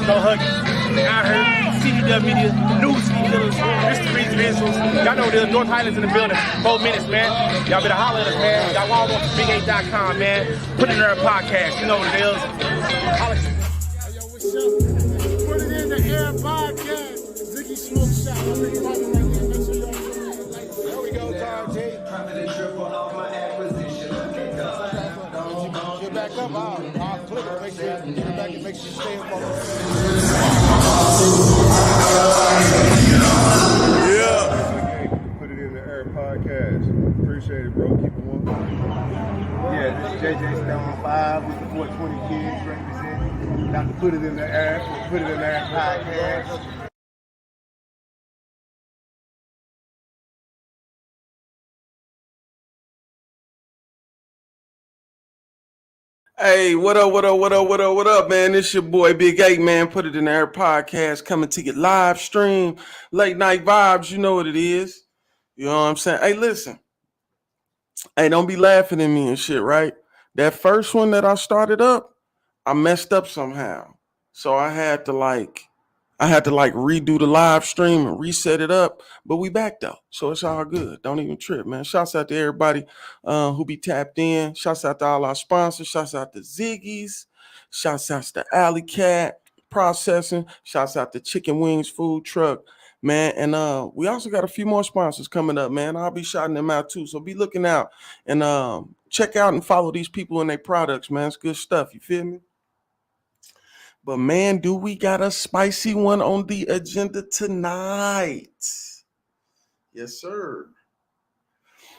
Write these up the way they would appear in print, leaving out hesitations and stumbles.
Go Huggies, out here, CDW Media, News Dealers, Mysteries, Visuals. Y'all know the North Highlands in the building. 4 minutes, man. Y'all better holler at us, man. Y'all log on to big8.com, man. Put it in our podcast. You know what it is. Holler. Hey, yo, what's up? Put it in the air podcast. Ziggy Smoke Shop. I'm really rocking right there. Make sure y'all do it. There we go, Tom J. Get back up, I'll click it. Make sure you get back and make sure you stay up on the Yeah. Put it in the air podcast. Appreciate it, bro. Keep it one. Yeah, this is JJ Stone 5 with the 420 kids representing. Got to put it in the air. Put it in the air podcast. Hey, what up, man? It's your boy Big 8, man. Put it in the air podcast coming to you live stream, late night vibes. You know what it is. You know what I'm saying? Hey, listen. Hey, don't be laughing at me and shit, right? That first one that I started up, I messed up somehow. So I had to redo the live stream and reset it up, but we back though, so it's all good. Don't even trip, man. Shouts out to everybody who be tapped in. Shouts out to all our sponsors. Shouts out to Ziggy's. Shouts out to Alley Cat Processing. Shouts out to Chicken Wings Food Truck, man. And we also got a few more sponsors coming up, man. I'll be shouting them out too, so be looking out and check out and follow these people and their products, man. It's good stuff. You feel me? But man, do we got a spicy one on the agenda tonight? Yes, sir.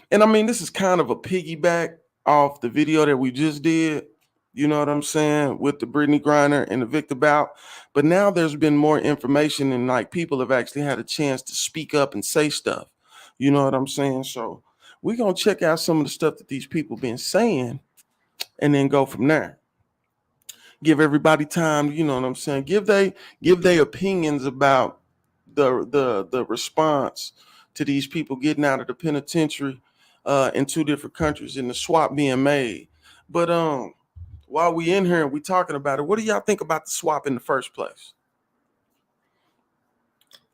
And I mean, this is kind of a piggyback off the video that we just did. You know what I'm saying? With the Brittney Griner and the Viktor Bout. But now there's been more information and like people have actually had a chance to speak up and say stuff. You know what I'm saying? So we're going to check out some of the stuff that these people been saying and then go from there. Give everybody time, you know what I'm saying? Give they opinions about the response to these people getting out of the penitentiary in 2 different countries and the swap being made. But while we in here and we talking about it, what do y'all think about the swap in the first place?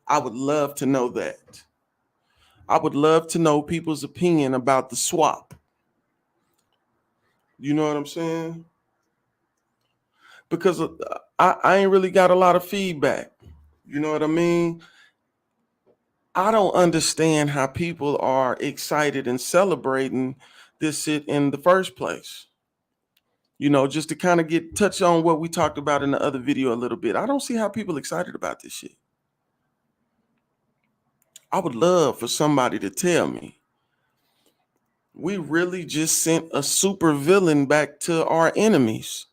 I would love to know that. I would love to know people's opinion about the swap. You know what I'm saying? Because I ain't really got a lot of feedback. You know what I mean? I don't understand how people are excited and celebrating this shit in the first place. You know, just to kind of touch on what we talked about in the other video a little bit. I don't see how people excited about this shit. I would love for somebody to tell me. We really just sent a super villain back to our enemies.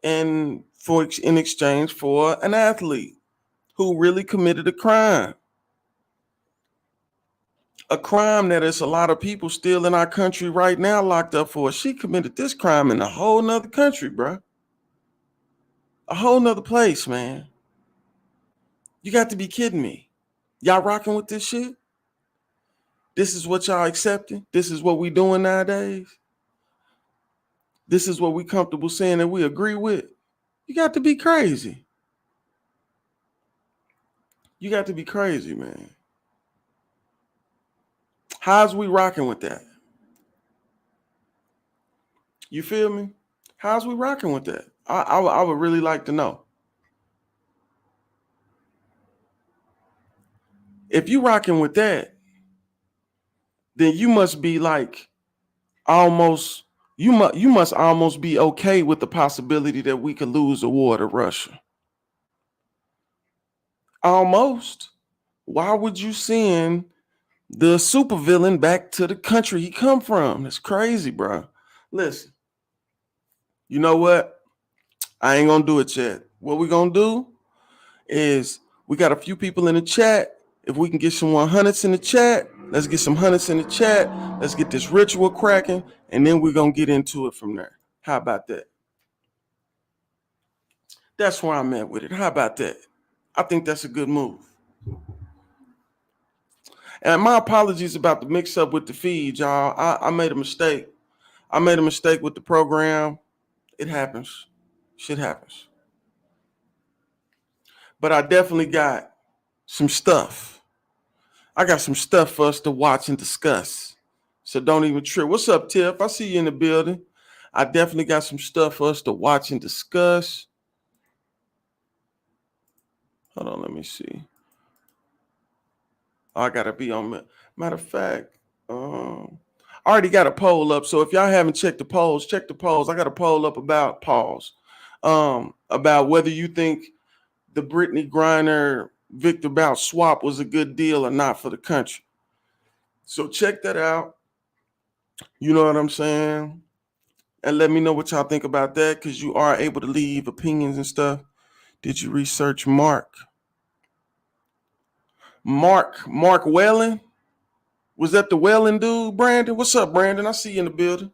And in exchange for an athlete who really committed a crime. A crime that is a lot of people still in our country right now locked up for. She committed this crime in a whole nother country, bro. A whole nother place, man. You got to be kidding me. Y'all rocking with this shit? This is what y'all accepting? This is what we doing nowadays? This is what we comfortable saying that we agree with? You got to be crazy. You got to be crazy, man. How's we rocking with that? You feel me? How's we rocking with that? I would really like to know. If you rocking with that, then you must be like almost, you must almost be okay with the possibility that we could lose the war to Russia. Almost. Why would you send the supervillain back to the country he come from? That's crazy, bro. Listen, you know what? I ain't gonna do it yet. What we gonna do is we got a few people in the chat. If we can get some 100s in the chat, let's get some 100s in the chat. Let's get this ritual cracking, and then we're gonna get into it from there. How about that? That's where I'm at with it. How about that? I think that's a good move. And my apologies about the mix-up with the feed, y'all. I made a mistake. I made a mistake with the program. It happens. Shit happens. but I definitely got some stuff. I got some stuff for us to watch and discuss. So don't even trip. What's up, Tiff? I see you in the building. I definitely got some stuff for us to watch and discuss. Hold on, let me see. I gotta be on. Matter of fact, I already got a poll up. So if y'all haven't checked the polls, check the polls. I got a poll up about pause, about whether you think the Brittney Griner Viktor Bout swap was a good deal or not for the country. So check that out. You know what I'm saying? And let me know what y'all think about that, because you are able to leave opinions and stuff. Did you research Mark? Mark Whalen? Was that the Whalen dude, Brandon? What's up, Brandon? I see you in the building.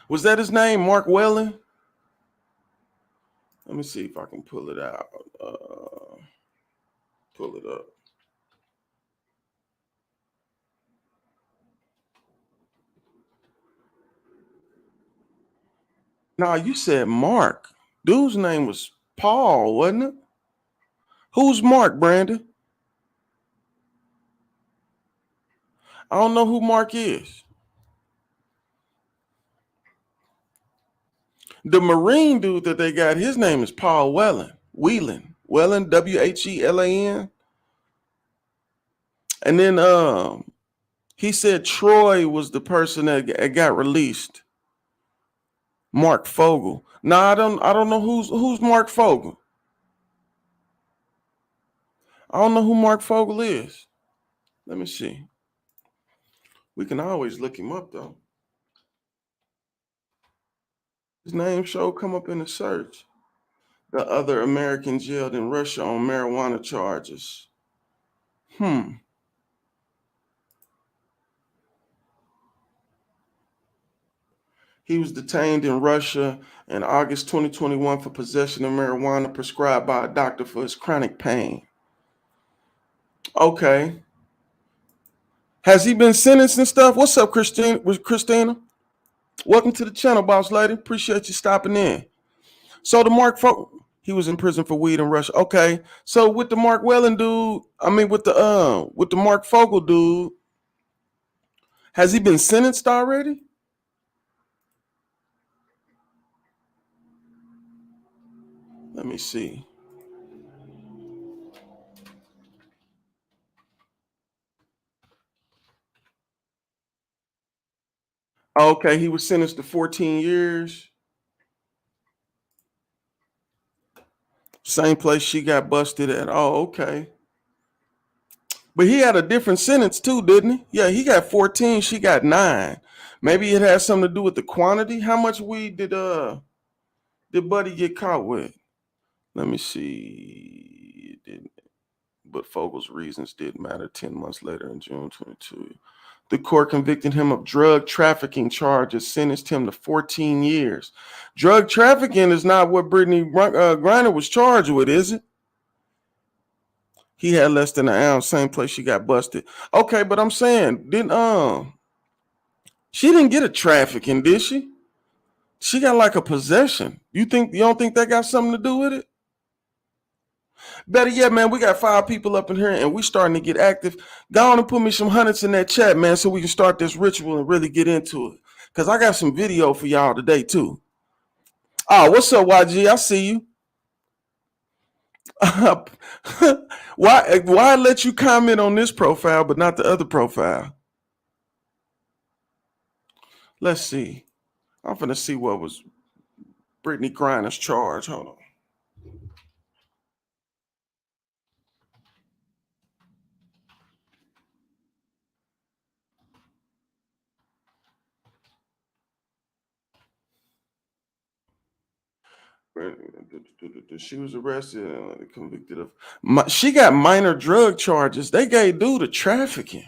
Was that his name, Mark Whalen? Let me see if I can pull it out. Pull it up. Nah, you said Mark. Dude's name was Paul, wasn't it? Who's Mark, Brandon? I don't know who Mark is. The Marine dude that they got, his name is Paul Whelan. Whelan, Whelan. And then he said Troy was the person that got released. Mark Fogel. Nah, I don't know who's Mark Fogel. I don't know who Mark Fogel is. Let me see. We can always look him up though. His name show come up in the search. The other American jailed in Russia on marijuana charges. He was detained in Russia in August 2021 for possession of marijuana prescribed by a doctor for his chronic pain. Okay. Has he been sentenced and stuff? What's up, Christina? Welcome to the channel, boss lady. Appreciate you stopping in. So the Mark Fogel, he was in prison for weed in Russia. Okay. So with the Mark Whalen dude, with the Mark Fogel dude, has he been sentenced already? Let me see. Okay, he was sentenced to 14 years. Same place she got busted at. Oh, okay. But he had a different sentence too, didn't he? Yeah, he got 14, she got 9. Maybe it has something to do with the quantity. How much weed did Buddy get caught with? Let me see. It didn't, but Fogel's reasons did matter 10 months later in June 22. The court convicted him of drug trafficking charges, sentenced him to 14 years. Drug trafficking is not what Brittney Griner was charged with, is it? He had less than an ounce, same place she got busted. Okay, but I'm saying, she didn't get a trafficking, did she? She got like a possession. You don't think that got something to do with it? Better yet, man, we got 5 people up in here and we starting to get active. Go on and put me some hundreds in that chat, man, so we can start this ritual and really get into it. Because I got some video for y'all today, too. Oh, what's up, YG? I see you. Why let you comment on this profile but not the other profile? Let's see. I'm finna see what was Brittney Griner's charge. Hold on. She was arrested and convicted of. She got minor drug charges. They gave dude a trafficking.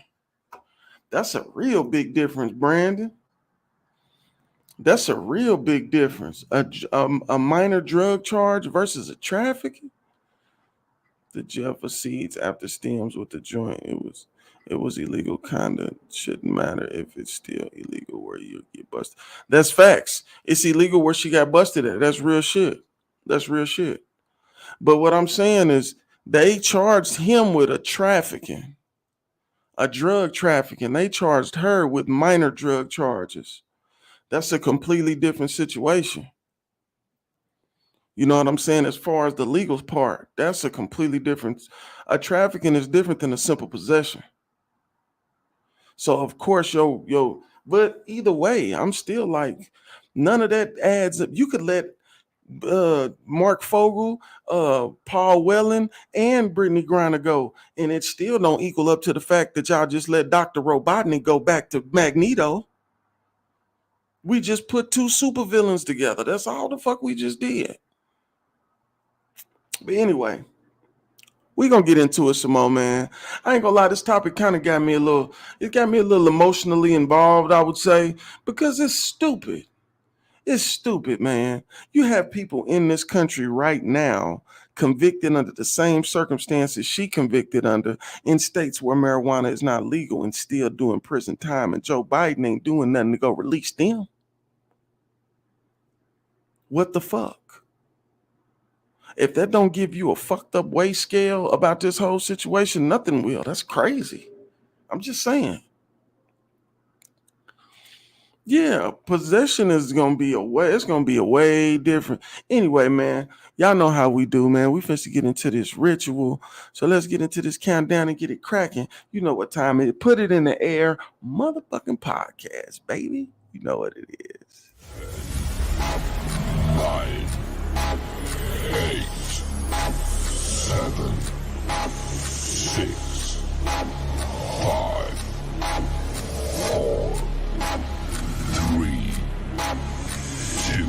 That's a real big difference, Brandon. That's a real big difference. A minor drug charge versus a trafficking. The jail proceeds after stems with the joint. It was illegal conduct. Shouldn't matter if it's still illegal where you get busted. That's facts. It's illegal where she got busted at. That's real shit. That's real shit. But what I'm saying is they charged him with a drug trafficking. They charged her with minor drug charges. That's a completely different situation. You know what I'm saying? As far as the legal part, that's a completely different. A trafficking is different than a simple possession. So of course, but either way, I'm still like, none of that adds up. You could let Mark Fogel, Paul Whelan, and Brittney Griner go, and it still don't equal up to the fact that y'all just let Dr. Robotnik go back to Magneto. We just put two supervillains together. That's all the fuck we just did. But anyway, we gonna get into it some more, man. I ain't gonna lie, this topic kind of got me a little emotionally involved, I would say, because it's stupid. It's stupid, man. You have people in this country right now convicted under the same circumstances she convicted under in states where marijuana is not legal and still doing prison time, and Joe Biden ain't doing nothing to go release them. What the fuck? If that don't give you a fucked up weight scale about this whole situation, nothing will. That's crazy. I'm just saying. Yeah, possession is gonna be it's gonna be a way different. Anyway, man, y'all know how we do, man. We finna get into this ritual. So let's get into this countdown and get it cracking. You know what time it is. Put it in the air, motherfucking podcast, baby. You know what it is. 9, 8, 7, 6, 5, 4, 3, 2,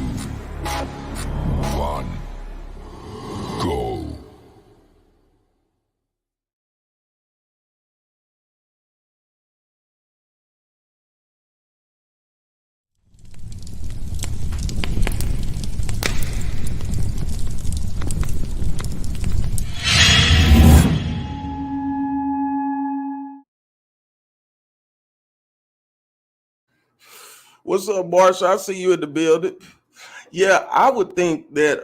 1, go. What's up, Marshall? I see you in the building. Yeah, I would think that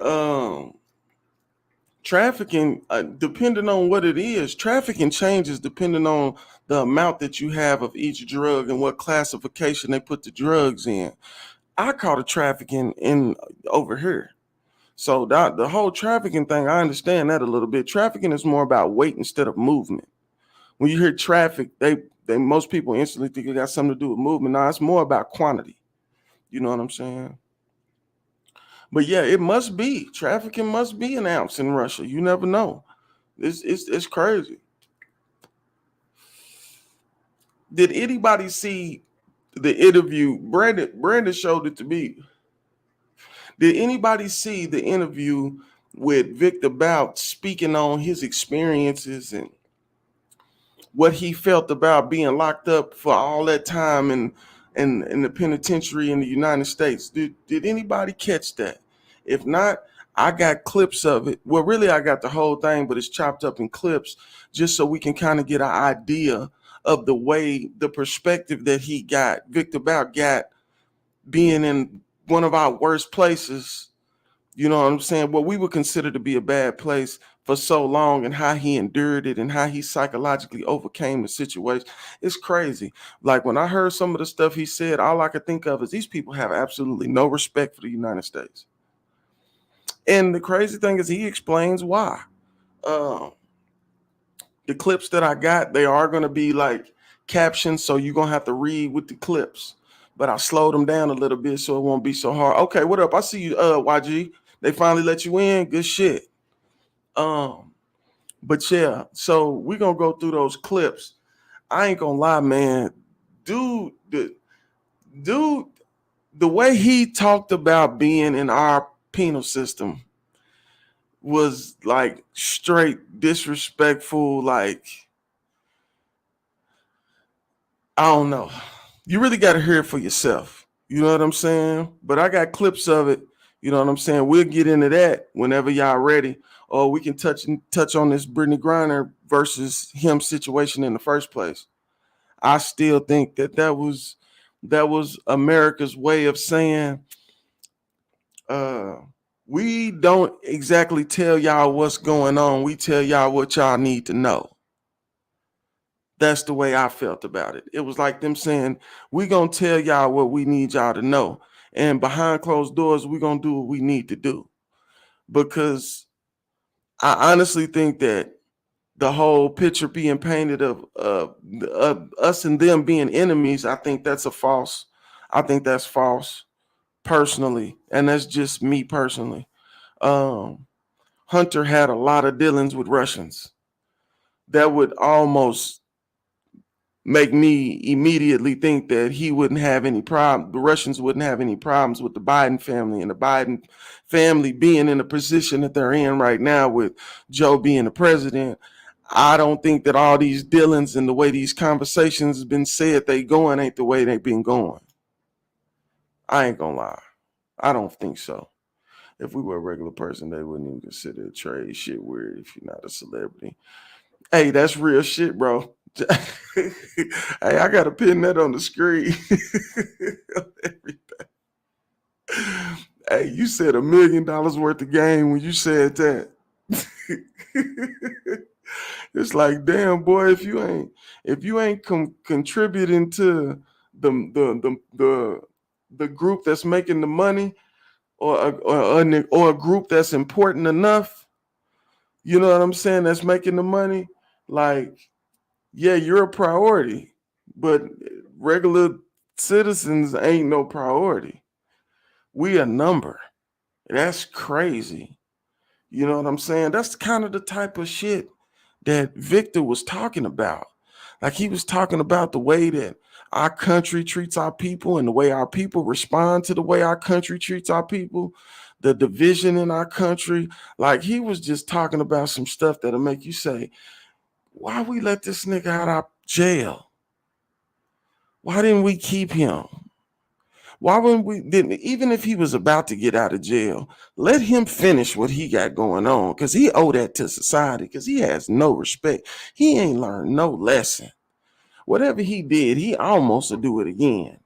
trafficking, depending on what it is, trafficking changes depending on the amount that you have of each drug and what classification they put the drugs in. I call it trafficking in over here. So the whole trafficking thing, I understand that a little bit. Trafficking is more about weight instead of movement. When you hear traffic, they most people instantly think it got something to do with movement. No, it's more about quantity. You know what I'm saying? But yeah, it must be. Trafficking must be an ounce in Russia. You never know. It's crazy. Did anybody see the interview? Brandon showed it to me. Did anybody see the interview with Viktor Bout speaking on his experiences and what he felt about being locked up for all that time and in the penitentiary in the United States? Did anybody catch that? If not, I got clips of it. Well, really, I got the whole thing, but it's chopped up in clips just so we can kind of get an idea of the perspective that Viktor Bout got being in one of our worst places. You know what I'm saying? What we would consider to be a bad place for so long, and how he endured it and how he psychologically overcame the situation. It's crazy. Like when I heard some of the stuff he said, all I could think of is these people have absolutely no respect for the United States. And the crazy thing is he explains why. The clips that I got, they are going to be like captions, so you're going to have to read with the clips. But I slowed them down a little bit so it won't be so hard. Okay, what up? I see you, YG. They finally let you in. Good shit. But yeah, so we're gonna go through those clips. I ain't gonna lie, man. Dude, the way he talked about being in our penal system was like straight disrespectful. Like, I don't know. You really got to hear it for yourself. You know what I'm saying? But I got clips of it. You know what I'm saying? We'll get into that whenever y'all ready. Or we can touch on this Brittney Griner versus him situation in the first place. I still think that was America's way of saying, we don't exactly tell y'all what's going on. We tell y'all what y'all need to know. That's the way I felt about it. It was like them saying, we gonna tell y'all what we need y'all to know. And behind closed doors, we gonna do what we need to do. Because I honestly think that the whole picture being painted of us and them being enemies, I think that's false. I think that's false personally. And that's just me personally. Hunter had a lot of dealings with Russians. That would almost make me immediately think that he wouldn't have any problem. The Russians wouldn't have any problems with the Biden family, and the Biden family being in the position that they're in right now with Joe being the president. I don't think that all these dealings and the way these conversations have been said they going ain't the way they've been going. I ain't gonna lie. I don't think so. If we were a regular person, they wouldn't even consider trade shit weird if you're not a celebrity. Hey, that's real shit, bro. Hey, I gotta pin that on the screen. Hey, you said $1 million worth of game when you said that. It's like, damn, boy, if you ain't contributing to the group that's making the money, or a group that's important enough, you know what I'm saying, that's making the money, like, yeah, you're a priority, but regular citizens ain't no priority. We a number. That's crazy. You know what I'm saying? That's kind of the type of shit that Viktor was talking about. Like, he was talking about the way that our country treats our people and the way our people respond to the way our country treats our people, the division in our country. Like, he was just talking about some stuff that'll make you say, why we let this nigga out of jail? Why didn't we keep him? Why wouldn't we, even if he was about to get out of jail, let him finish what he got going on, because he owe that to society, because he has no respect. He ain't learned no lesson. Whatever he did, he almost will do it again.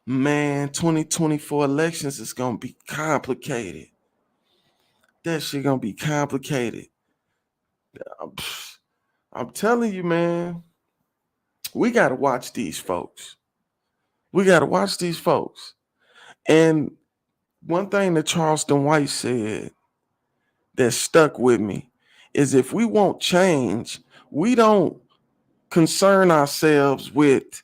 Man, 2024 elections is going to be complicated. That shit going to be complicated. I'm telling you, man, we got to watch these folks. We got to watch these folks. And one thing that Charleston White said that stuck with me is, if we want change, we don't concern ourselves with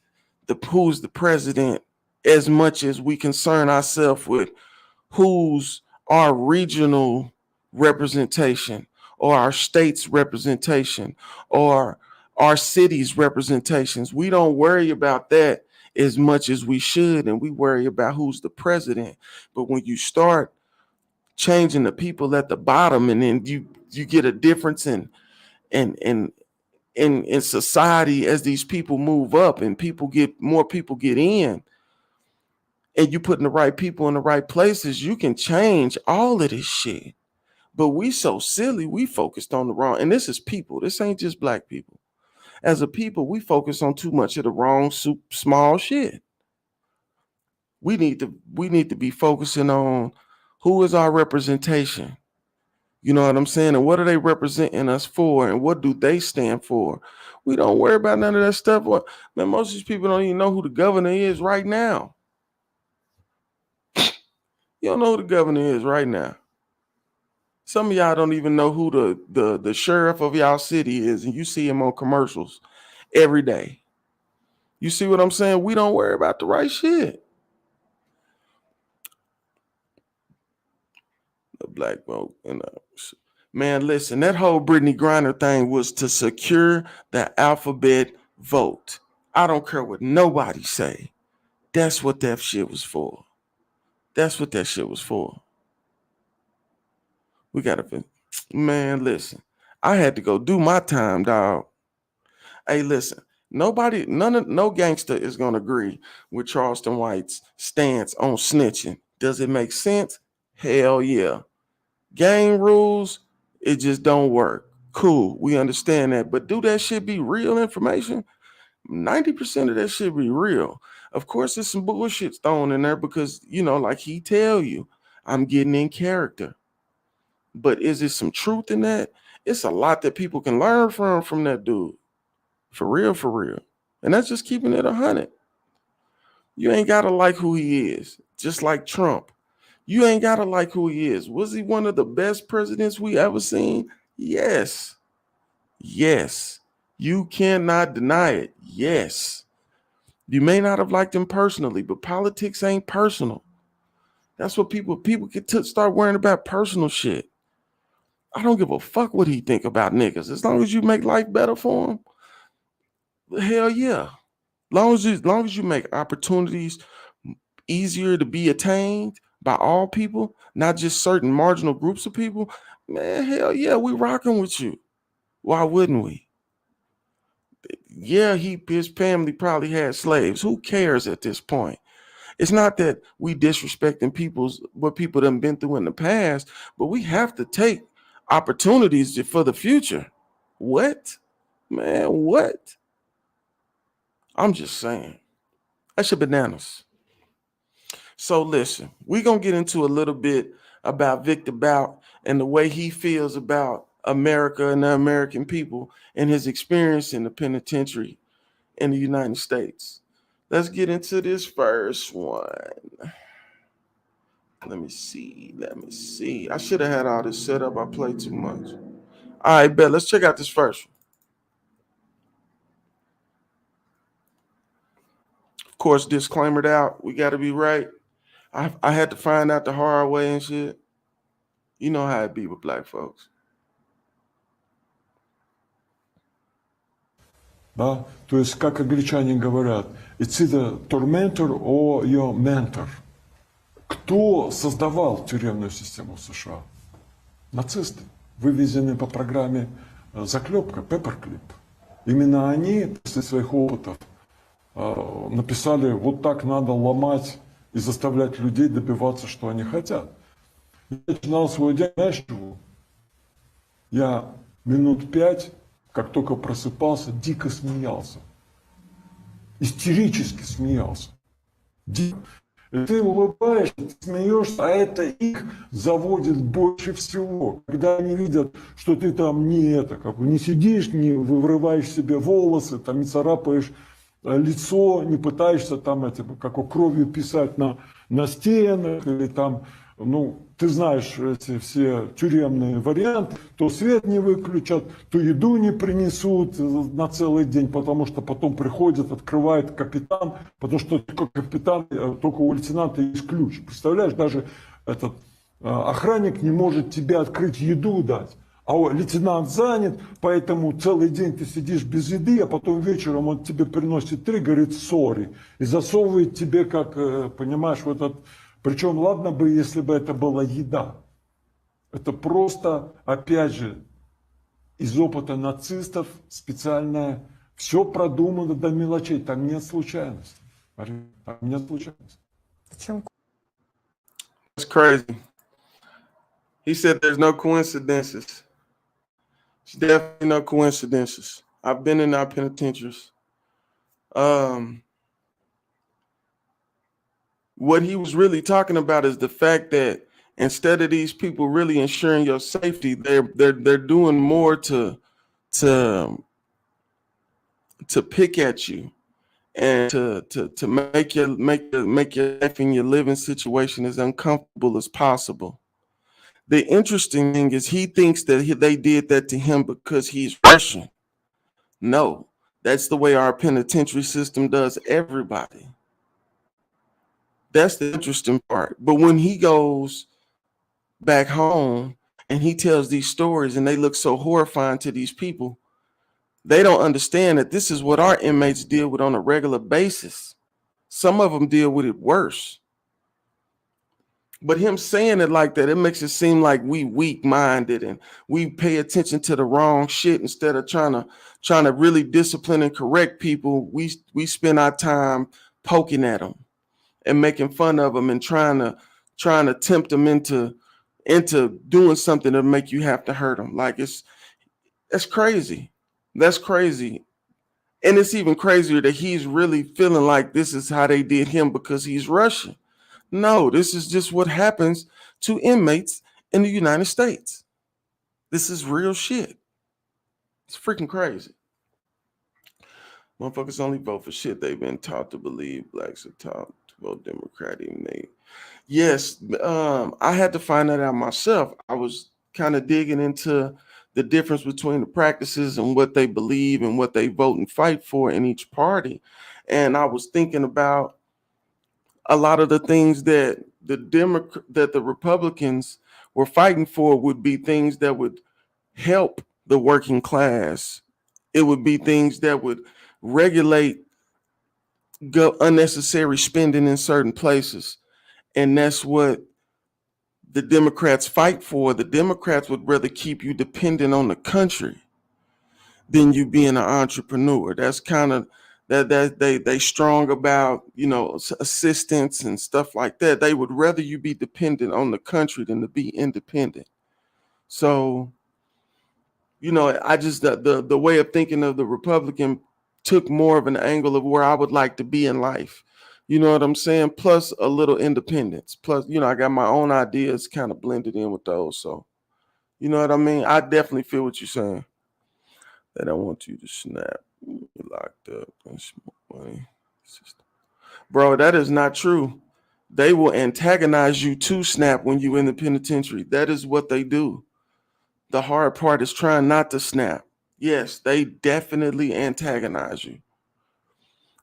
who's the president as much as we concern ourselves with who's our regional representation, or our state's representation, or our city's representations. We don't worry about that as much as we should, and we worry about who's the president. But when you start changing the people at the bottom, and then you get a difference in society as these people move up and more people get in, and you putting the right people in the right places, you can change all of this shit. But we so silly, we focused on the wrong, and this is people. This ain't just black people. As a people, we focus on too much of the wrong small shit. We need to be focusing on who is our representation. You know what I'm saying? And what are they representing us for? And what do they stand for? We don't worry about none of that stuff. Man, most of these people don't even know who the governor is right now. You don't know who the governor is right now. Some of y'all don't even know who the sheriff of y'all city is, and you see him on commercials every day. You see what I'm saying? We don't worry about the right shit. The black vote. And man, listen, that whole Brittney Griner thing was to secure the alphabet vote. I don't care what nobody say. That's what that shit was for. That's what that shit was for. We gotta, man, listen. I had to go do my time, dog. Hey, listen. No gangster is gonna agree with Charleston White's stance on snitching. Does it make sense? Hell yeah. Gang rules, it just don't work. Cool, we understand that. But do that shit be real information? 90% of that shit be real. Of course, there's some bullshit thrown in there because, like he tell you, I'm getting in character. But is there some truth in that? It's a lot that people can learn from that dude. For real, for real. And that's just keeping it 100. You ain't got to like who he is. Just like Trump. You ain't got to like who he is. Was he one of the best presidents we ever seen? Yes. Yes. You cannot deny it. Yes. You may not have liked him personally, but politics ain't personal. That's what people get to start worrying about personal shit. I don't give a fuck what he think about niggas. As long as you make life better for him, hell yeah. Long as you make opportunities easier to be attained by all people, not just certain marginal groups of people, man, hell yeah, we rocking with you. Why wouldn't we? Yeah, his family probably had slaves. Who cares at this point? It's not that we disrespecting what people done been through in the past, but we have to take opportunities for the future. What? Man, what? I'm just saying. That's your bananas. So listen, we're going to get into a little bit about Viktor Bout and the way he feels about America and the American people and his experience in the penitentiary in the United States. Let's get into this first one. Let me see. I should have had all this set up. I played too much. All right, bet. Let's check out this first one. Of course, disclaimered out. We got to be right. I had to find out the hard way and shit. You know how it be with black folks. Да? То есть, как англичане говорят, it's either tormentor or your mentor. Кто создавал тюремную систему в США? Нацисты, вывезенные по программе заклепка, пепперклип. Именно они после своих опытов написали, вот так надо ломать и заставлять людей добиваться, что они хотят. Я начинал свой день, знаешь чего? Я минут 5, как только просыпался, дико смеялся. Истерически смеялся. Дико. И ты улыбаешься, ты смеешься, а это их заводит больше всего. Когда они видят, что ты там не сидишь, не вырываешь себе волосы, там, не царапаешь лицо, не пытаешься там кровью писать на стенах или там, ты знаешь эти все тюремные варианты, то свет не выключат, то еду не принесут на целый день, потому что потом приходит, открывает капитан, потому что только у лейтенанта есть ключ. Представляешь, даже этот охранник не может тебе открыть еду дать. А лейтенант занят, поэтому целый день ты сидишь без еды, а потом вечером он тебе приносит 3, говорит сори, и засовывает тебе, как, понимаешь, в этот... Причем, ладно бы, если бы это была еда. Это просто, опять же, из опыта нацистов специальное, все продумано до мелочей, там нет случайностей. Там нет случайностей. That's crazy. He said there's no coincidences. There's definitely no coincidences. I've been in our penitentiaries. What he was really talking about is the fact that instead of these people really ensuring your safety, they're doing more to pick at you and to make your life and your living situation as uncomfortable as possible. The interesting thing is he thinks that they did that to him because he's Russian. No, that's the way our penitentiary system does everybody. That's the interesting part. But when he goes back home and he tells these stories and they look so horrifying to these people, they don't understand that this is what our inmates deal with on a regular basis. Some of them deal with it worse. But him saying it like that, it makes it seem like we weak-minded and we pay attention to the wrong shit instead of trying to really discipline and correct people. We spend our time poking at them and making fun of them and trying to tempt them into doing something to make you have to hurt them. Like That's crazy. That's crazy. And it's even crazier that he's really feeling like this is how they did him because he's Russian. No, this is just what happens to inmates in the United States. This is real shit. It's freaking crazy. Motherfuckers only vote for shit they've been taught to believe. Blacks are taught to vote Democrat. Yes, I had to find that out myself. I was kind of digging into the difference between the practices and what they believe and what they vote and fight for in each party. And I was thinking about a lot of the things that the Republicans were fighting for would be things that would help the working class. It would be things that would regulate unnecessary spending in certain places. And that's what the Democrats fight for. The Democrats would rather keep you dependent on the country than you being an entrepreneur. That's kind of that they strong about, assistance and stuff like that. They would rather you be dependent on the country than to be independent. So, I just the way of thinking of the Republican took more of an angle of where I would like to be in life. You know what I'm saying? Plus a little independence. Plus, I got my own ideas kind of blended in with those. So, you know what I mean? I definitely feel what you're saying. They don't want you to snap. You're locked up. That's money. Bro, that is not true. They will antagonize you to snap when you're in the penitentiary. That is what they do. The hard part is trying not to snap. Yes, they definitely antagonize you,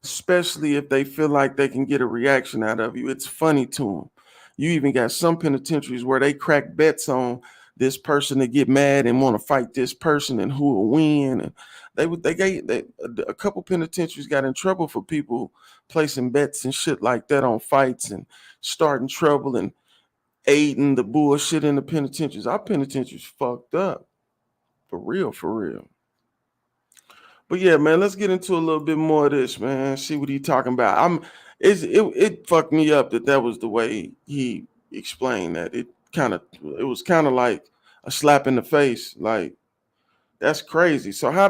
especially if they feel like they can get a reaction out of you. It's funny to them. You even got some penitentiaries where they crack bets on this person to get mad and want to fight this person and who will win. And a couple penitentiaries got in trouble for people placing bets and shit like that on fights and starting trouble and aiding the bullshit in the penitentiaries. Our penitentiaries fucked up. For real, for real. But yeah, man, let's get into a little bit more of this, man. See what he talking about. It fucked me up that was the way he explained that. It was kind of like a slap in the face. Like, that's crazy. So I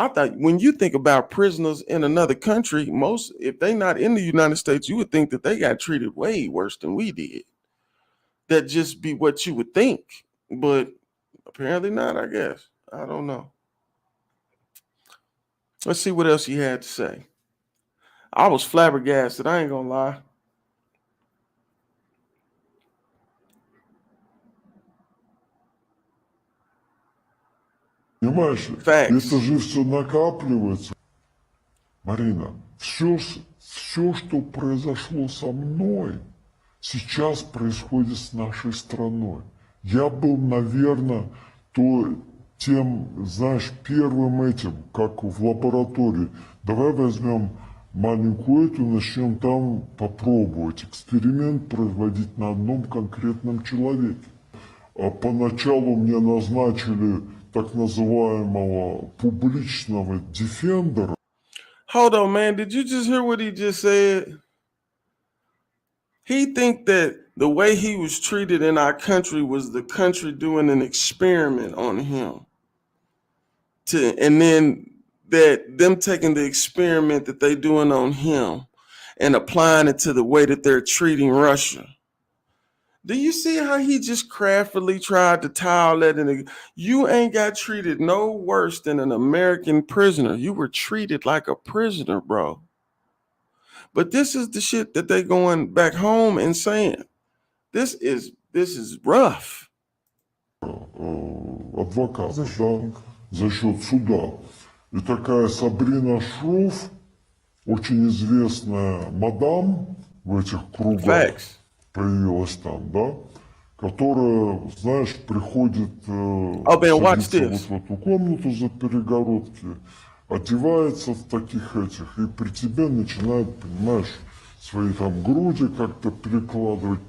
thought when you think about prisoners in another country, if they not in the United States, you would think that they got treated way worse than we did. That just be what you would think, but apparently not, I guess. I don't know. Let's see what else he had to say. I was flabbergasted, I ain't gonna lie. Понимаешь, Facts. это же все накапливается. Марина, все, что произошло со мной, сейчас происходит с нашей страной. Я был, наверное, тем, знаешь, первым этим, как в лаборатории. Давай возьмем маленькую эту, начнем там попробовать эксперимент проводить на одном конкретном человеке. А поначалу мне назначили так называемого публичного дефендера. Hold on, man. Did you just hear what he just said? He think that the way he was treated in our country was the country doing an experiment on him. And then that them taking the experiment that they doing on him and applying it to the way that they're treating Russia. Do you see how he just craftily tried to tile that in? You ain't got treated no worse than an American prisoner. You were treated like a prisoner, bro. But this is the shit that they going back home and saying. This is rough. Адвокат, да, за счет суда. И такая Сабрина Шруф, очень известная мадам в этих кругах. Facts. Появилась там, да, которая, знаешь, приходит садится вот в эту комнату за перегородки, одевается в таких этих, и при тебе начинает, понимаешь, свои там груди как-то перекладывать,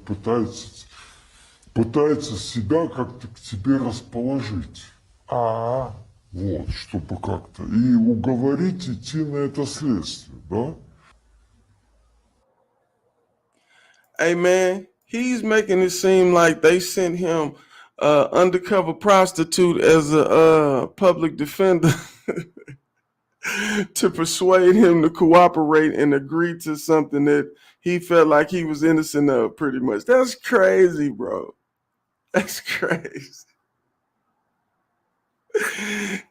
пытается себя как-то к тебе расположить. Вот, чтобы как-то. И уговорить идти на это следствие, да? Hey man, he's making it seem like they sent him undercover prostitute as a public defender to persuade him to cooperate and agree to something that he felt like he was innocent of, pretty much. That's crazy, bro. That's crazy.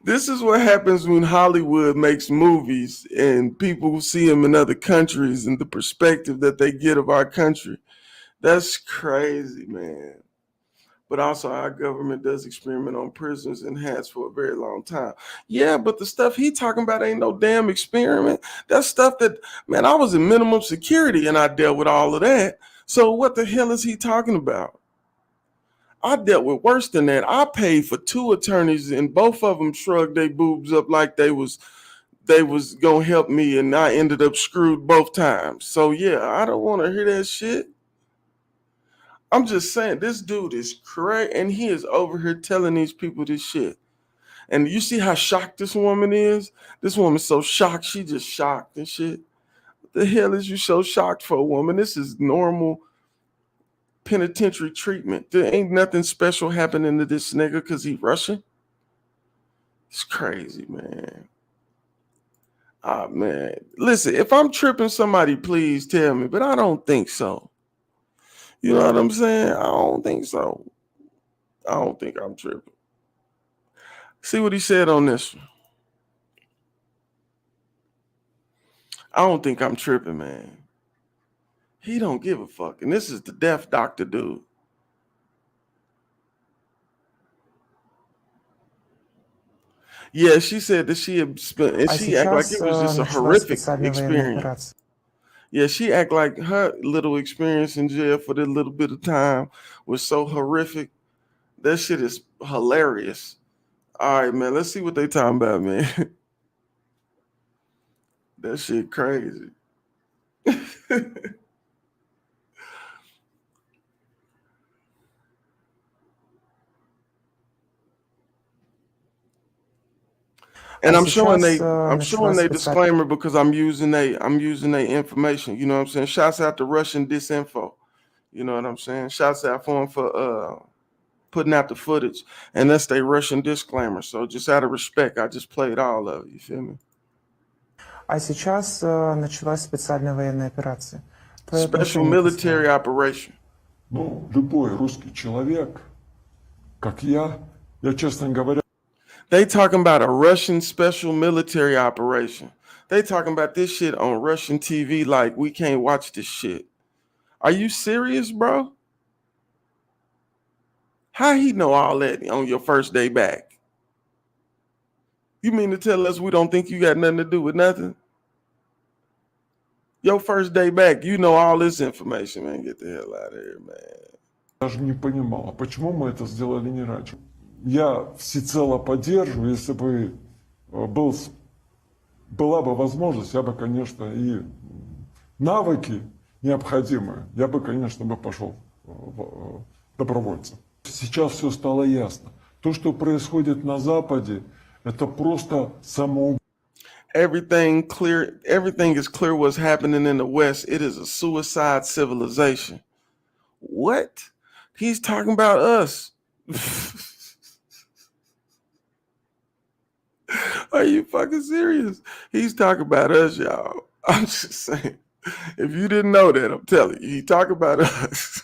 This is what happens when Hollywood makes movies and people see them in other countries and the perspective that they get of our country. That's crazy, man. But also our government does experiment on prisons and has for a very long time. Yeah, but the stuff he talking about ain't no damn experiment. That's stuff that, man, I was in minimum security and I dealt with all of that. So what the hell is he talking about? I dealt with worse than that. I paid for 2 attorneys and both of them shrugged their boobs up like they was gonna help me, and I ended up screwed both times. So yeah, I don't want to hear that shit. I'm just saying, this dude is crazy, and he is over here telling these people this shit. And you see how shocked this woman is? This woman's so shocked, she just shocked and shit. What the hell is you so shocked for, a woman? This is normal penitentiary treatment. There ain't nothing special happening to this nigga because he Russian. It's crazy, man. Ah, man. Listen, if I'm tripping, somebody please tell me, but I don't think so. You know what I'm saying? I don't think so. I don't think I'm tripping. See what he said on this one. I don't think I'm tripping, man. He don't give a fuck. And this is the deaf doctor dude. Yeah, she said that she had spent, and she act like it was just a horrific experience. Yeah, she act like her little experience in jail for that little bit of time was so horrific. That shit is hilarious. All right, man, let's see what they talking about, man. That shit crazy. And I'm showing they disclaimer because I'm using their information. You know what I'm saying? Shouts out to Russian disinfo. You know what I'm saying? Shouts out for them for putting out the footage. And that's their Russian disclaimer. So just out of respect, I just played all of it. You feel me? А сейчас началась специальная военная операция. Special military operation. Ну, любой русский человек, как я, честно говоря, they talking about a Russian special military operation. They talking about this shit on Russian TV like we can't watch this shit. Are you serious, bro? How he know all that on your first day back? You mean to tell us we don't think you got nothing to do with nothing? Your first day back, you know all this information, man. Get the hell out of here, man. Даже не понимал, а почему мы это сделали не раньше. Я всецело поддерживаю, если бы была бы возможность, я бы, конечно, и навыки необходимые, я бы, конечно, пошел добровольцем. Сейчас все стало ясно. То, что происходит на Западе, это просто самоубийство. Everything is clear what's happening in the West. It is a suicide civilization. What? He's talking about us. Are you fucking serious? He's talking about us, y'all. I'm just saying. If you didn't know that, I'm telling you, he talking about us.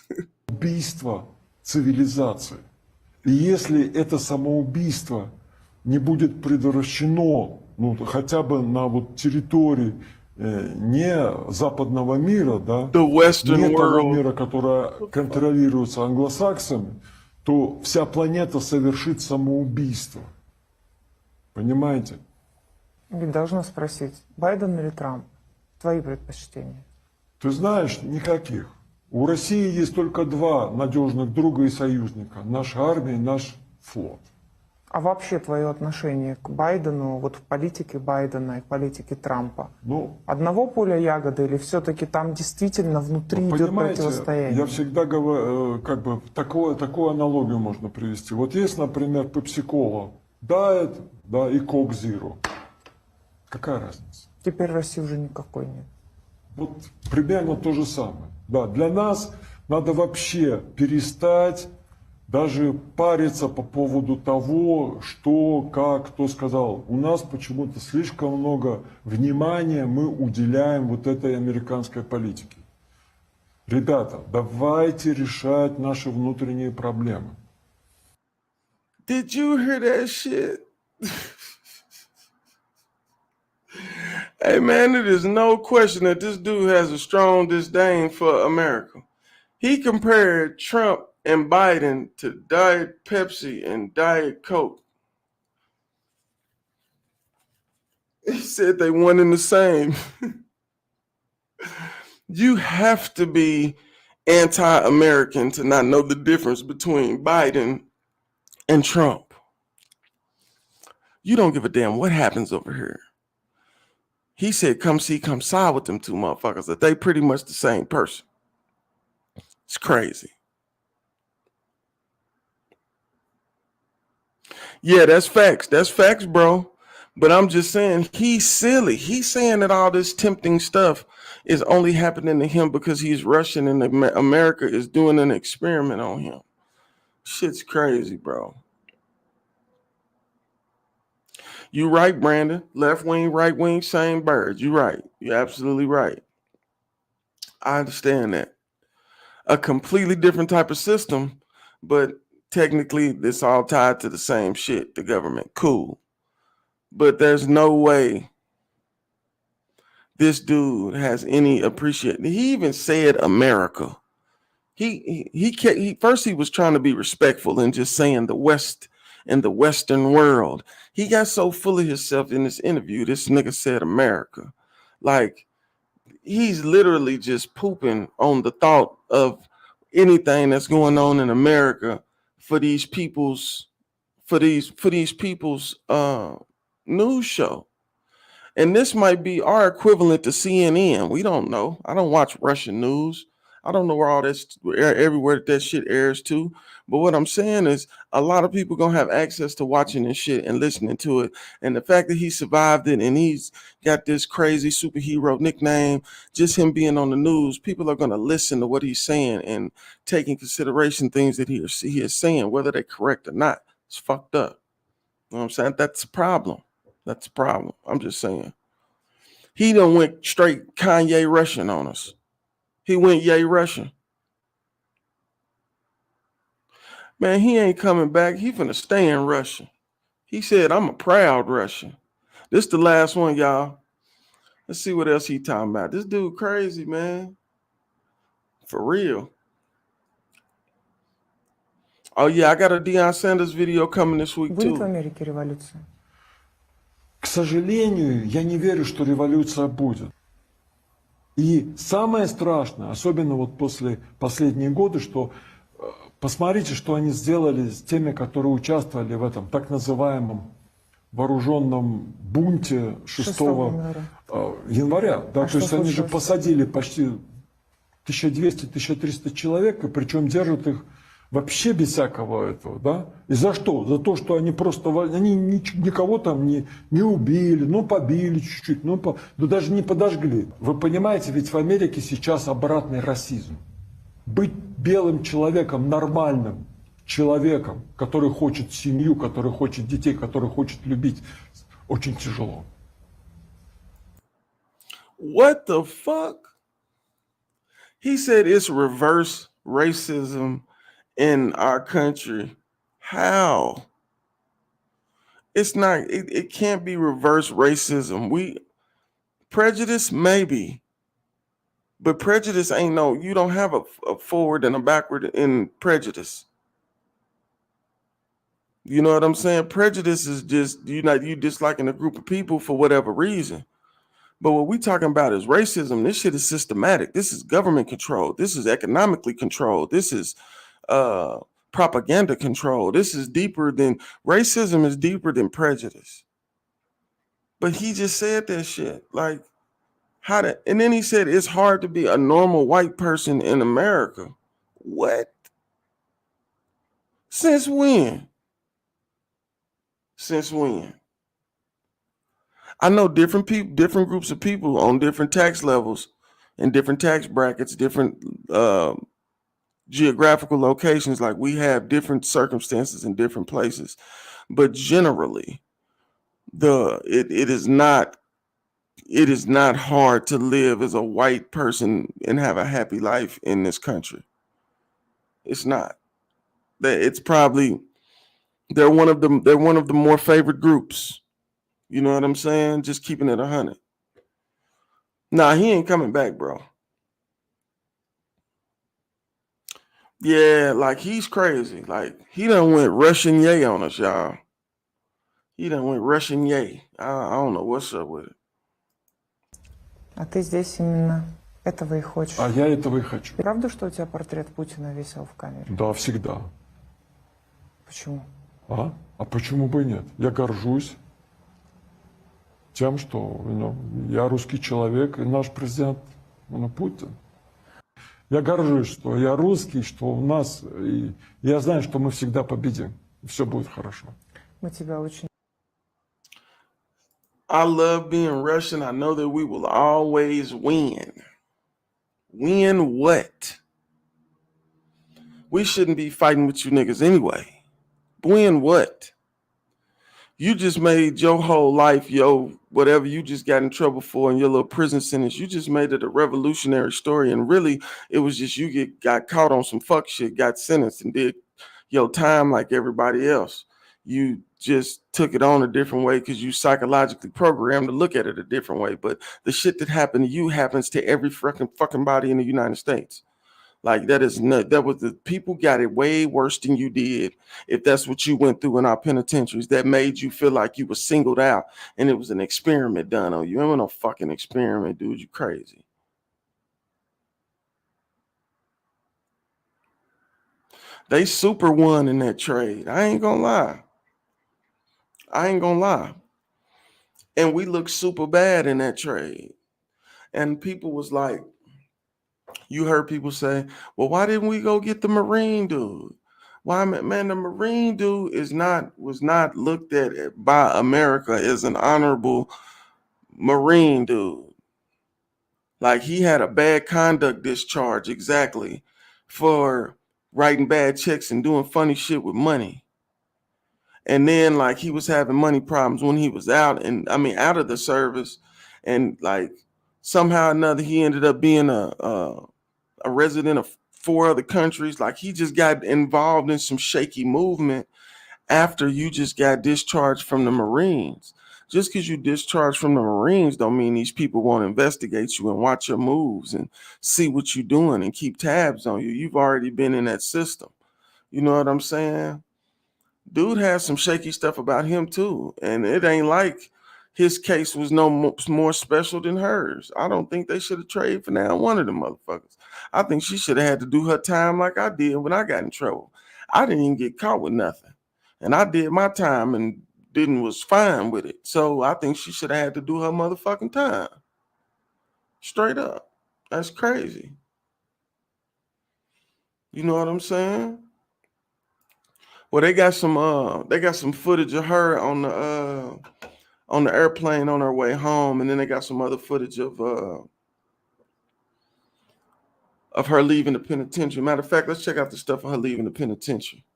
Убийство цивилизации. И если это самоубийство не будет предотвращено, ну, хотя бы на вот территории не западного мира, да, не того мира, который контролируется англосаксами, то вся планета совершит самоубийство. Понимаете? Должна спросить, Байден или Трамп? Твои предпочтения? Ты знаешь, никаких. У России есть только 2 надежных друга и союзника. Наша армия и наш флот. А вообще твое отношение к Байдену, вот в политике Байдена и в политике Трампа? Ну, одного поля ягоды или все-таки там действительно внутри идет противостояние? Я всегда говорю, как бы такую аналогию можно привести. Вот есть, например, Pepsi-Cola, Diet, да, и Coke Zero. Какая разница? Теперь России уже никакой нет. Вот примерно то же самое. Да, для нас надо вообще перестать даже париться по поводу того, что, как, кто сказал. У нас почему-то слишком много внимания мы уделяем вот этой американской политике. Ребята, давайте решать наши внутренние проблемы. Did you hear that shit? Hey man, it is no question that this dude has a strong disdain for America. He compared Trump and Biden to Diet Pepsi and Diet Coke. He said they one and the same. You have to be anti-American to not know the difference between Biden and Trump. You don't give a damn what happens over here. He said, come see, come side with them two motherfuckers, that they pretty much the same person. It's crazy. Yeah, that's facts. That's facts, bro. But I'm just saying, he's silly. He's saying that all this tempting stuff is only happening to him because he's Russian and America is doing an experiment on him. Shit's crazy, bro. You right, Brandon. Left wing, right wing, same birds. You right. You're absolutely right. I understand that. A completely different type of system, but technically it's all tied to the same shit, the government. Cool. But there's no way this dude has any appreciation. He even said America. He first he was trying to be respectful and just saying the West and the Western world. He got so full of himself in this interview. This nigga said America. Like, he's literally just pooping on the thought of anything that's going on in America for these people's news show. And this might be our equivalent to CNN. We don't know. I don't watch Russian news. I don't know where all this, everywhere that shit airs to. But what I'm saying is a lot of people going to have access to watching this shit and listening to it. And the fact that he survived it and he's got this crazy superhero nickname, just him being on the news, people are going to listen to what he's saying and take in consideration things that he is saying, whether they're correct or not. It's fucked up. You know what I'm saying? That's a problem. That's a problem. I'm just saying. He done went straight Kanye Russian on us. He went yay Russian. Man, he ain't coming back. He finna stay in Russia. He said, I'm a proud Russian. This the last one, y'all. Let's see what else he talking about. This dude crazy, man. For real. Oh, yeah, I got a Deion Sanders video coming this week, Будет в too. Америке революция? К сожалению, я не верю, что революция будет. И самое страшное, особенно вот после последние годы, что посмотрите, что они сделали с теми, которые участвовали в этом так называемом вооруженном бунте 6 января. Да, то есть они же посадили почти 1200-1300 человек, и причем держат их вообще без всякого этого, да? И за что? За то, что они просто, они никого там не убили, ну побили чуть-чуть, ну даже не подожгли. Вы понимаете, ведь в Америке сейчас обратный расизм. Быть белым человеком, нормальным человеком, который хочет семью, который хочет детей, который хочет любить, очень тяжело. What the fuck? He said it's reverse racism in our country. How? It's not, it can't be reverse racism. Prejudice, maybe. But prejudice ain't you don't have a forward and a backward in prejudice. You know what I'm saying? Prejudice is just, you disliking a group of people for whatever reason. But what we talking about is racism. This shit is systematic. This is government control. This is economically controlled. This is propaganda control. This is racism is deeper than prejudice. But he just said that shit. Like, and then he said it's hard to be a normal white person in America. What? Since when? Since when? I know different groups of people on different tax levels and different tax brackets, different geographical locations. Like we have different circumstances in different places, but generally, it is not hard to live as a white person and have a happy life in this country. It's not. It's probably they're one of the more favored groups. You know what I'm saying? Just keeping it 100. Nah, he ain't coming back, bro. Yeah, like he's crazy. Like he done went Russian yay on us, y'all. He done went Russian yay. I don't know what's up with it. А ты здесь именно этого и хочешь? А я этого и хочу. Правда, что у тебя портрет Путина висел в камере? Да, всегда. Почему? А почему бы и нет? Я горжусь тем, что я русский человек, и наш президент Путин. Я горжусь, что я русский, что у нас... И я знаю, что мы всегда победим. Все будет хорошо. Мы тебя очень... I love being Russian. I know that we will always win. Win what? We shouldn't be fighting with you niggas anyway. Win what? You just made your whole life, whatever you just got in trouble for in your little prison sentence, you just made it a revolutionary story. And really, it was just you got caught on some fuck shit, got sentenced, and did your time like everybody else. You just took it on a different way because you psychologically programmed to look at it a different way. But the shit that happened to you happens to every fucking body in the United States. Like that is not, that was the people got it way worse than you did. If that's what you went through in our penitentiaries, that made you feel like you were singled out and it was an experiment done on you. It was no fucking experiment, dude. You crazy. They super won in that trade. I ain't gonna lie. And we looked super bad in that trade. And people was like, you heard people say, well, why didn't we go get the Marine dude? Why, man, the Marine dude was not looked at by America as an honorable Marine dude. Like he had a bad conduct discharge exactly for writing bad checks and doing funny shit with money. And then like he was having money problems when he was out of the service. And like somehow or another, he ended up being a resident of 4 other countries. Like he just got involved in some shaky movement after you just got discharged from the Marines. Just because you discharged from the Marines don't mean these people won't investigate you and watch your moves and see what you're doing and keep tabs on you. You've already been in that system. You know what I'm saying? Dude has some shaky stuff about him too. And it ain't like his case was no more special than hers. I don't think they should have traded for now one of them motherfuckers. I think she should have had to do her time like I did when I got in trouble. I didn't even get caught with nothing. And I did my time and was fine with it. So I think she should have had to do her motherfucking time. Straight up. That's crazy. You know what I'm saying? Well, they got some footage of her on the airplane on her way home, and then they got some other footage of her leaving the penitentiary. Matter of fact, let's check out the stuff of her leaving the penitentiary.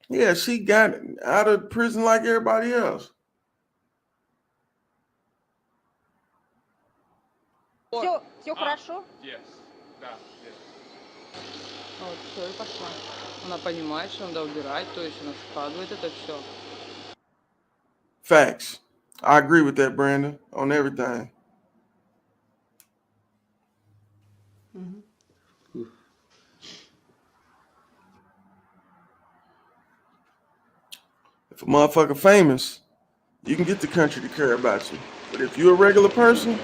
Yeah, she got out of prison like everybody else. Все хорошо? Yes. Да, yes. Вот, все, и пошла. Она понимает, что надо убирать, то есть она складывает это все. Facts. I agree with that, Brandon, on everything. If a motherfucker famous, you can get the country to care about you. But if you're a regular person,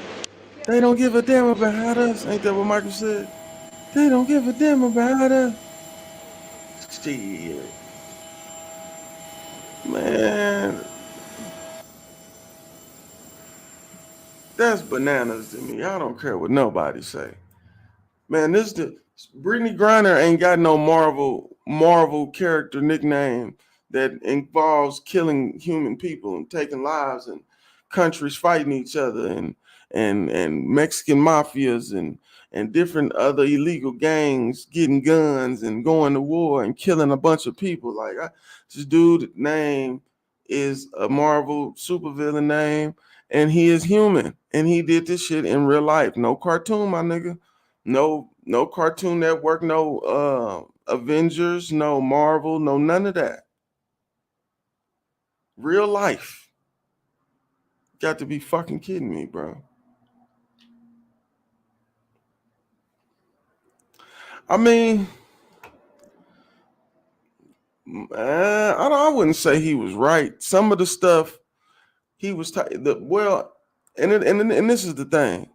they don't give a damn about us. Ain't that what Michael said? They don't give a damn about us. Shit. Man. That's bananas to me. I don't care what nobody say. Man, Brittney Griner ain't got no Marvel character nickname that involves killing human people and taking lives and countries fighting each other and Mexican mafias and different other illegal gangs getting guns and going to war and killing a bunch of people. Like this dude's name is a Marvel supervillain name, and he is human, and he did this shit in real life. No cartoon, my nigga. No Cartoon Network, no Avengers, no Marvel, no none of that. Real life. Got to be fucking kidding me, bro. I mean, I wouldn't say he was right. Some of the stuff he was and this is the thing.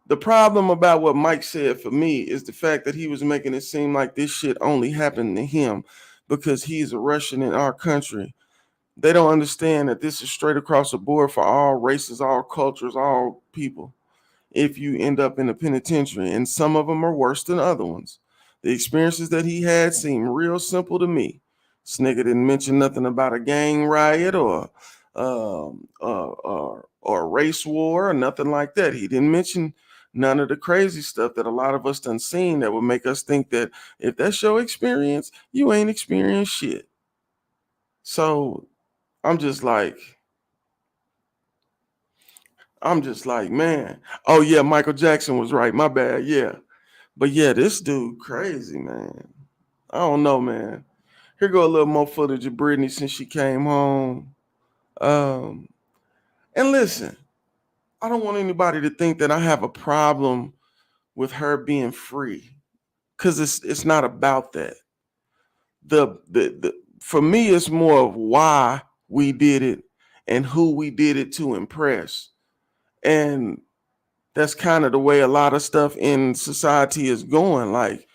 The problem about what Mike said for me is the fact that he was making it seem like this shit only happened to him because he's a Russian in our country. They don't understand that this is straight across the board for all races, all cultures, all people. If you end up in a penitentiary, and some of them are worse than other ones. The experiences that he had seem real simple to me. This nigga didn't mention nothing about a gang riot or a race war or nothing like that. He didn't mention none of the crazy stuff that a lot of us done seen that would make us think that if that's your experience, you ain't experienced shit. So I'm just like, man. Oh yeah, Michael Jackson was right. My bad. Yeah. But yeah, this dude crazy, man. I don't know, man. Here go a little more footage of Brittney since she came home. And listen, I don't want anybody to think that I have a problem with her being free, because it's not about that. The for me, it's more of why we did it and who we did it to impress. And that's kind of the way a lot of stuff in society is going. Like,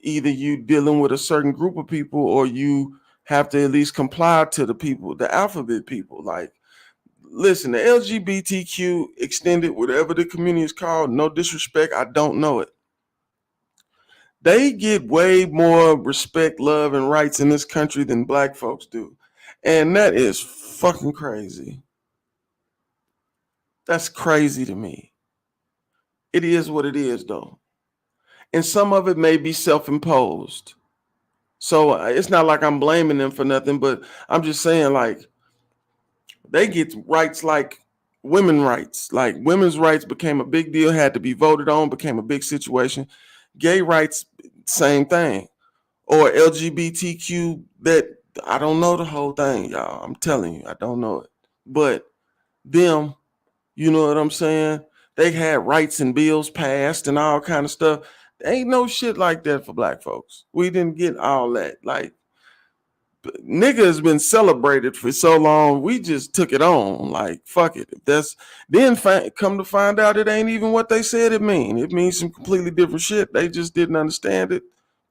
either you dealing with a certain group of people or you have to at least comply to the people, the alphabet people. Like, listen, the LGBTQ extended, whatever the community is called, no disrespect, I don't know it. They get way more respect, love, and rights in this country than black folks do. And that is fucking crazy. That's crazy to me. It is what it is, though. And some of it may be self-imposed. So it's not like I'm blaming them for nothing, but I'm just saying, like, they get rights like women's rights. Like, women's rights became a big deal, had to be voted on, became a big situation. Gay rights, same thing. Or LGBTQ, that I don't know the whole thing, y'all. I'm telling you, I don't know it. But them, you know what I'm saying? They had rights and bills passed and all kind of stuff. There ain't no shit like that for black folks. We didn't get all that. Like, nigga has been celebrated for so long, we just took it on. Like, fuck it. If that's then come to find out it ain't even what they said it mean. It means some completely different shit. They just didn't understand it.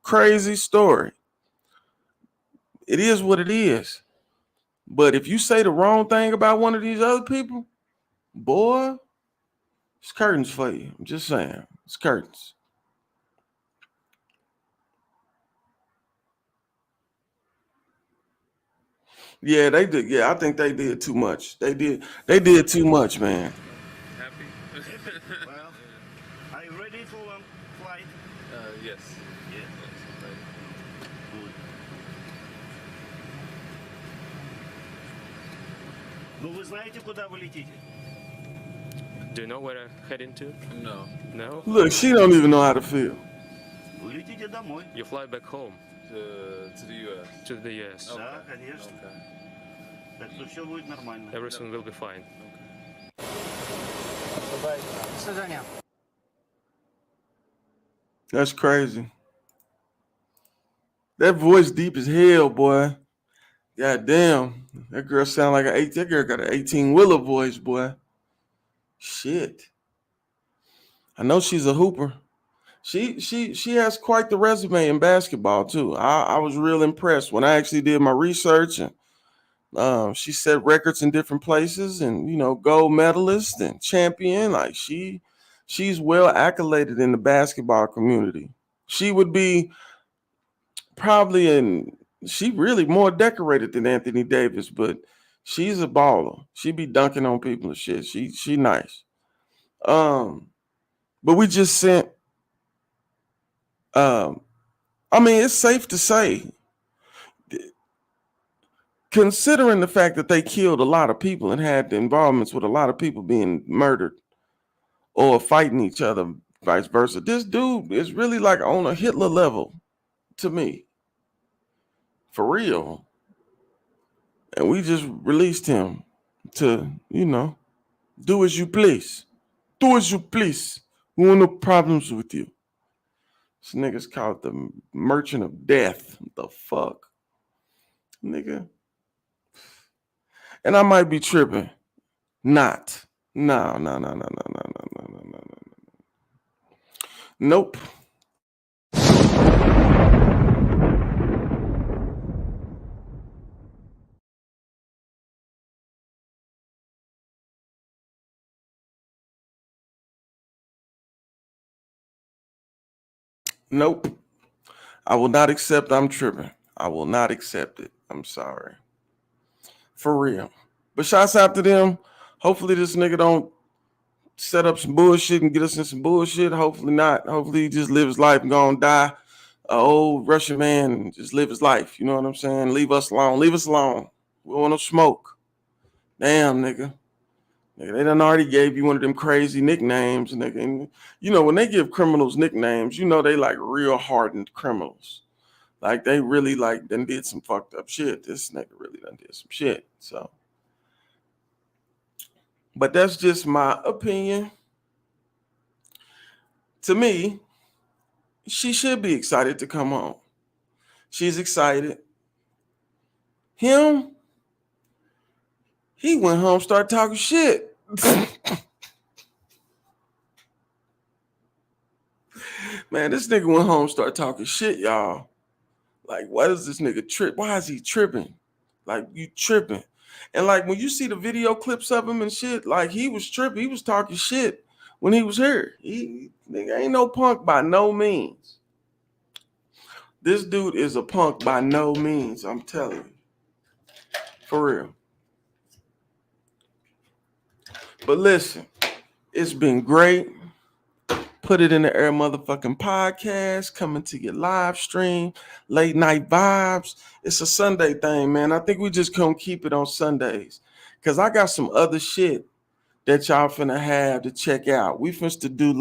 Crazy story. It is what it is. But if you say the wrong thing about one of these other people, boy, it's curtains for you. I'm just saying. It's curtains. Yeah, they did. Yeah, I think they did too much. They did too much, man. Happy? Well, are you ready for flight? Yes. Yeah. Good. Ну, вы знаете, куда вы летите? Do you know where I'm heading to? No. No? Look, she don't even know how to feel. Вы летите домой. You fly back home to the US. to the US. Да, конечно. Так что все будет нормально. Everything will be fine. До свидания. That's crazy. That voice deep as hell, boy. God damn. That girl sound like that girl got an 18-wheeler voice, boy. Shit. I know she's a hooper. She has quite the resume in basketball too. I was real impressed when I actually did my research, and she set records in different places, and gold medalist and champion. Like, she's well accoladed in the basketball community. She would be probably she really more decorated than Anthony Davis, but she's a baller. She be dunking on people and shit. She nice. But we just sent I mean, it's safe to say, considering the fact that they killed a lot of people and had involvements with a lot of people being murdered or fighting each other, vice versa, this dude is really like on a Hitler level to me. For real. And we just released him to, do as you please. Do as you please. We want no problems with you. This nigga's called the Merchant of Death. What the fuck? Nigga. And I might be tripping. Not. No. Nope. Nope. I will not accept I'm tripping. I will not accept it. I'm sorry. For real. But shouts out to them. Hopefully this nigga don't set up some bullshit and get us in some bullshit. Hopefully not. Hopefully he just live his life and go and die. An old Russian man and just live his life. You know what I'm saying? Leave us alone. Leave us alone. We don't want no smoke. Damn, nigga. Nigga, they done already gave you one of them crazy nicknames, nigga. And, when they give criminals nicknames, they like real hardened criminals. Like they really like done did some fucked up shit. This nigga really done did some shit. So, but that's just my opinion. To me, she should be excited to come home. She's excited. Him, he went home, started talking shit. Man, this nigga went home, started talking shit, y'all. Like, why does this nigga trip? Why is he tripping? Like, you tripping. And like, when you see the video clips of him and shit, like, he was tripping. He was talking shit when he was here. Nigga ain't no punk by no means. This dude is a punk by no means, I'm telling you. For real. But listen, it's been great. Put It in the Air motherfucking podcast coming to your live stream, late night vibes. It's a Sunday thing, man. I think we just gonna keep it on Sundays because I got some other shit that y'all finna have to check out. We finna do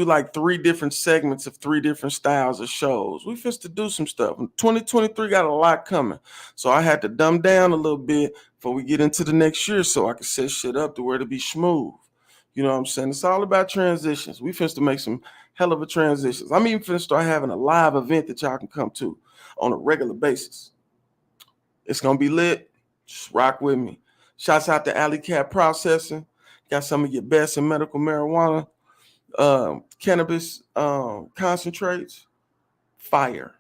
like 3 different segments of 3 different styles of shows. We finna do some stuff. 2023 got a lot coming. So I had to dumb down a little bit before we get into the next year so I can set shit up to where it'll be smooth. You know what I'm saying? It's all about transitions. We finna make some hell of a transitions. I'm even finna start having a live event that y'all can come to on a regular basis. It's gonna be lit. Just rock with me. Shouts out to Alley Cat Processing. Got some of your best in medical marijuana, cannabis concentrates. Fire.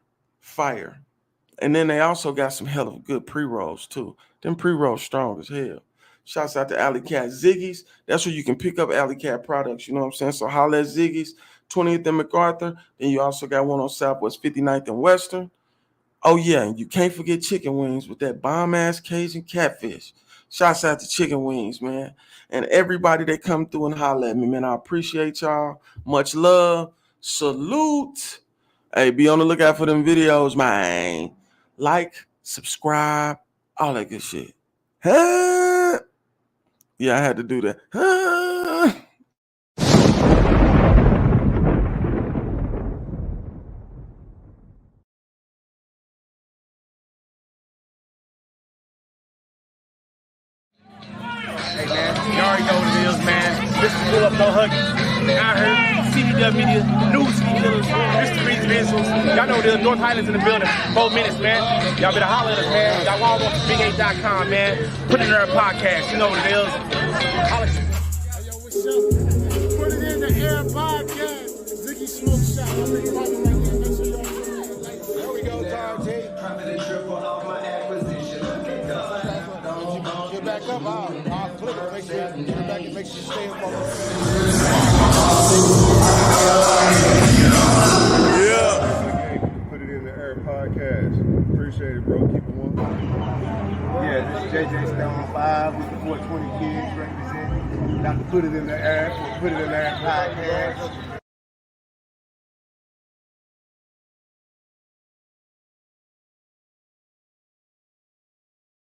And then they also got some hell of good pre-rolls too. Them pre-rolls strong as hell. Shouts out to Alley Cat Ziggy's. That's where you can pick up Alley Cat products. You know what I'm saying? So holla at Ziggy's, 20th and MacArthur. Then you also got one on Southwest 59th and Western. Oh, yeah. And you can't forget chicken wings with that bomb-ass Cajun catfish. Shouts out to chicken wings, man. And everybody that come through and holla at me, man. I appreciate y'all. Much love. Salute. Hey, be on the lookout for them videos, man. Like, subscribe, all that good shit. Huh? Yeah, I had to do that. Hey, man, you already know what it is, man. This is Pull Up No Huggy. I heard CDW Media, News Killers, Mysteries Visuals. Y'all know what it is. North Highlands in the building. 4 minutes, man. Y'all better holler at us, man. Y'all log on to big8.com, man. Put It in our podcast. You know what it is. Holla. Hey, yo, what's up? Put It in the Air podcast. Ziggy Smoke Shop. I'm really popping like that. Make sure y'all join it. Like, there we go, Tom T. Get back up, I'll click it. Make sure you get back and make sure you stay up on Put It in the Air podcast. Appreciate it, bro. Keep it one. Yeah, this is JJ Stone 5 with the 420 kids representing. Got to Put It in the Air. Put It in the Air podcast.